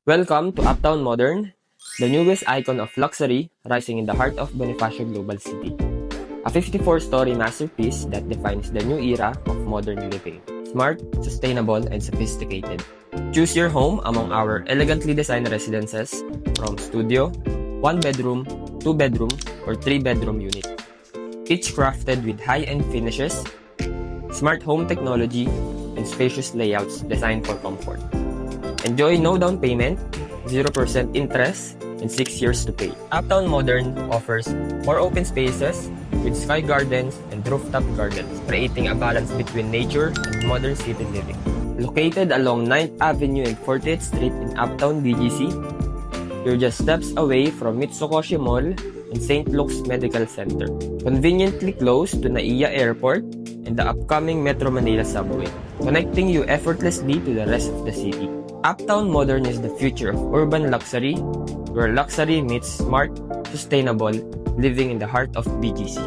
Welcome to Uptown Modern, the newest icon of luxury rising in the heart of Bonifacio Global City. A 54-story masterpiece that defines the new era of modern living. Smart, sustainable, and sophisticated. Choose your home among our elegantly designed residences from studio, 1-bedroom, 2-bedroom, or 3-bedroom unit. Each crafted with high-end finishes, smart home technology, and spacious layouts designed for comfort. Enjoy no down payment, 0% interest, and 6 years to pay. Uptown Modern offers more open spaces with sky gardens and rooftop gardens, creating a balance between nature and modern city living. Located along 9th Avenue and 40th Street in Uptown BGC, you're just steps away from Mitsukoshi Mall and St. Luke's Medical Center, conveniently close to Naiya Airport and the upcoming Metro Manila subway, connecting you effortlessly to the rest of the city. Uptown Modern is the future of urban luxury, where luxury meets smart, sustainable living in the heart of BGC.